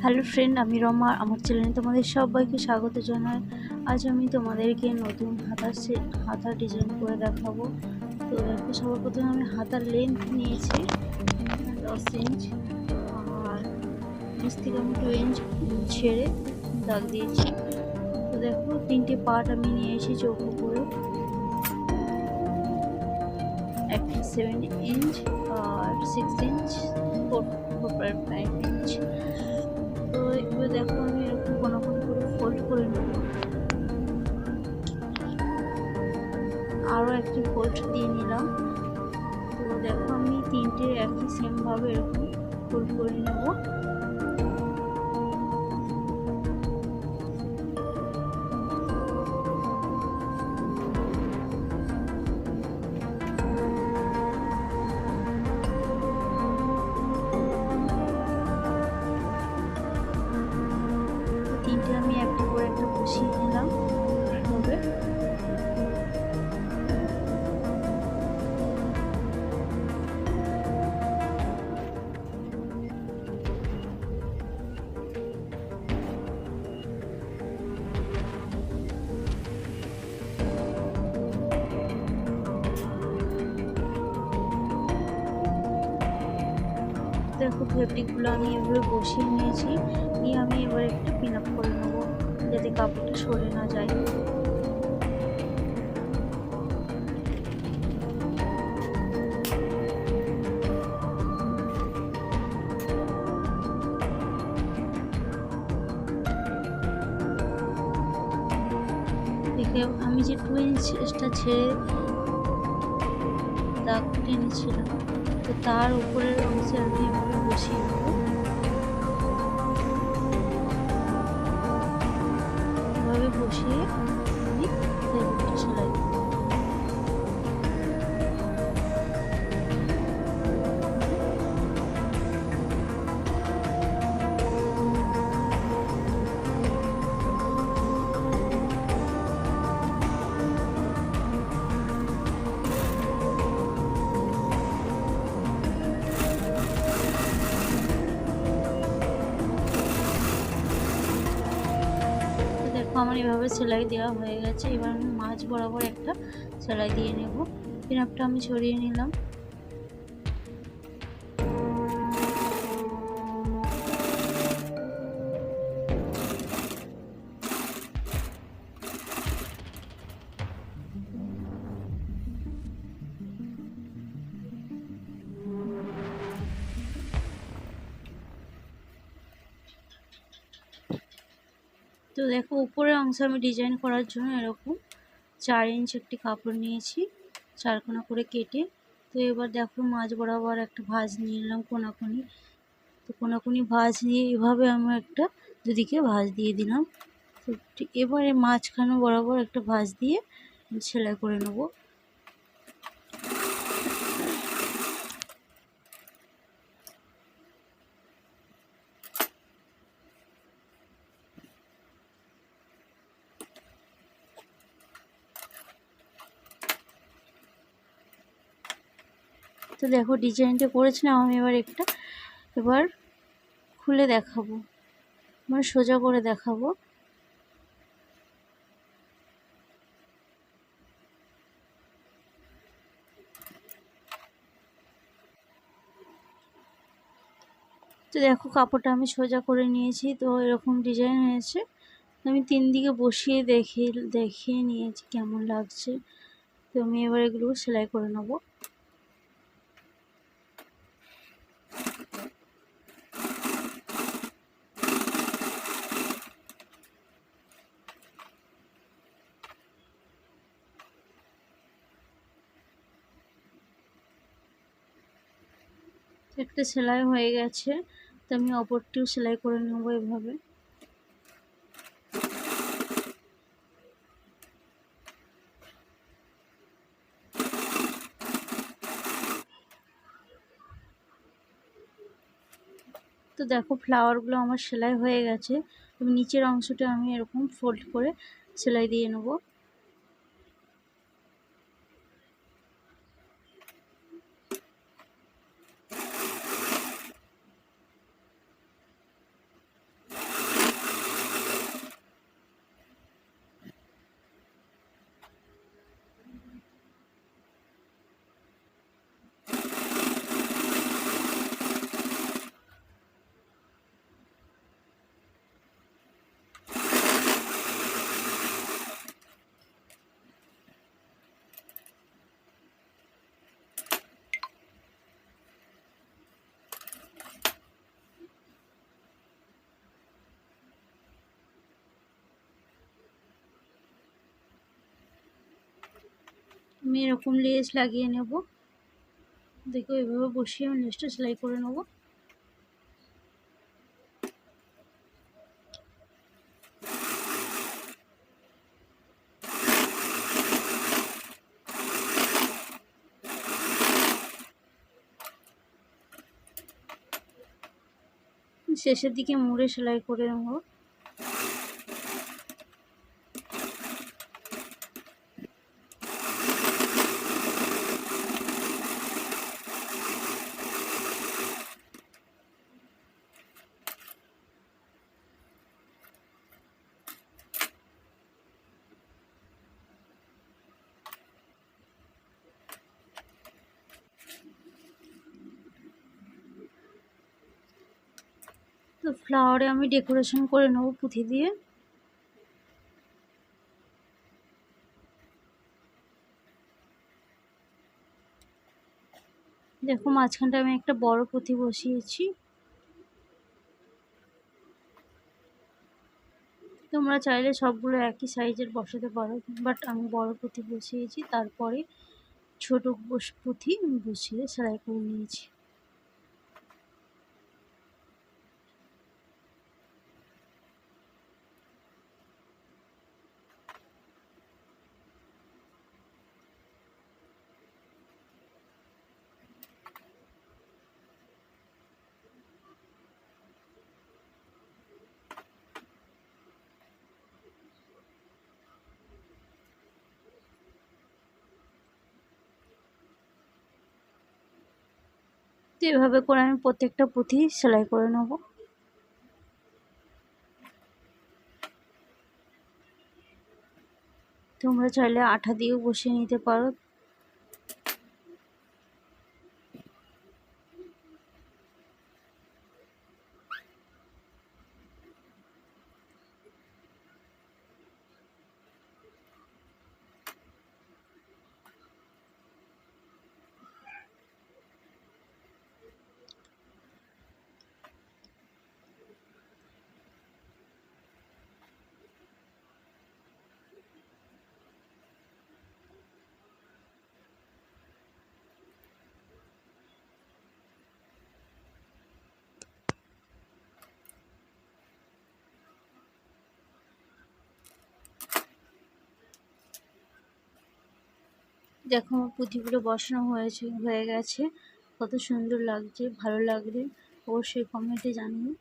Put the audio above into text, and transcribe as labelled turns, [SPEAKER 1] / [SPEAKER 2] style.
[SPEAKER 1] Hello friend, আমি রমা। আমার চ্যানেলে তোমাদের সবাইকে স্বাগত জানাই। আজ আমি তোমাদেরকে নতুন হাতার ডিজাইন করে দেখাবো। তো দেখো, সবার প্রথমে আমি হাতার লেন্থ নিয়েছি 10 ইঞ্চ, আর নিচ থেকে আমি 2 ইঞ্চ ছেড়ে দাগ দিয়েছি। তো দেখো, 3টে পার্ট আমি নিয়ে এসেছি চৌকো করে, একটা 7 ইঞ্চ আর 6 ইঞ্চ, 4.5 ইঞ্চ। তো এবার দেখো, আমি এরকম কোনা করে ফোল্ড করে নেব, আরও একটি ফোল্ড দিয়ে নিলাম। তো দেখো, আমি 3টে একই সেম ভাবে এরকম ফোল্ড করে নেব। তিনটে আমি একটা করে একটা বসিয়ে নিলাম এভাবে। দেখো, ফেব্রিকগুলো আমি এভাবে বসিয়ে নিয়েছি, নিয়ে আমি এবার একটা পিন আপ করে নেব যাতে কাপড়টা সরে না যায়। দেখে আমি যে 2 ইঞ্চটা ছেড়ে দাগ টেনেছিলাম, তো তার উপরের অংশে আমি এভাবে বসিয়ে নেব। এভাবে বসিয়ে আমি ফেব্রিকটা সেলাই দেব। আমার এভাবে সেলাই দেওয়া হয়ে গেছে। এবার আমি মাঝ বরাবর একটা সেলাই দিয়ে নেব। পিন আপটা আমি ছড়িয়ে নিলাম। তো দেখো, উপরের অংশ আমি ডিজাইন করার জন্য এরকম 4 ইঞ্চ একটি কাপড় নিয়েছি, 4 কোনা করে কেটে। তো এবার দেখো, মাঝ বরাবর একটা ভাঁজ নিয়ে নিলাম কোনাকুনি। তো কোনাকুনি ভাঁজ নিয়ে এভাবে আমি একটা দুদিকে ভাঁজ দিয়ে দিলাম। তো এবারে মাঝখানে বরাবর একটা ভাঁজ দিয়ে সেলাই করে নেব। তো দেখো, ডিজাইনটা করেছিলাম আমি, এবার খুলে দেখাবো, মানে সোজা করে দেখাবো। তো দেখো, কাপড়টা আমি সোজা করে নিয়েছি। তো এরকম ডিজাইন হয়েছে। আমি 3 দিকে বসিয়ে দেখিয়ে নিয়েছি কেমন লাগছে। তো আমি এবার এগুলো সেলাই করে নেব। একটা সেলাই হয়ে গেছে, তো আমি অপরটিও সেলাই করে নেব এভাবে। তো দেখো, ফ্লাওয়ারগুলো আমার সেলাই হয়ে গেছে। নিচের অংশটা আমি এরকম ফোল্ড করে সেলাই দিয়ে নেব। আমি এরকম লেস লাগিয়ে নেব। দেখো এভাবে বসিয়ে আমি লেসটা সেলাই করে নেব। শেষের দিকে মুড়ে সেলাই করে নেব। তো ফ্লাওয়ারে আমি ডেকোরেশন করে নেব পুঁথি দিয়ে। দেখো মাঝখানটা আমি একটা বড় পুঁথি বসিয়েছি। তোমরা চাইলে সবগুলো একই সাইজের বসাতে পারো, বাট আমি বড় পুঁথি বসিয়েছি, তারপরে ছোট পুঁথি বসিয়ে সেলাই করে নিয়েছি। তো এভাবে করে আমি প্রত্যেকটা পুঁথি সেলাই করে নেব। তোমরা চাইলে আঠা দিয়েও বসিয়ে নিতে পারো। দেখো আমার পুঁথিগুলো বসানো হয়ে গেছে। কত সুন্দর লাগছে, ভালো লাগলে অবশ্যই কমেন্টে জানিও।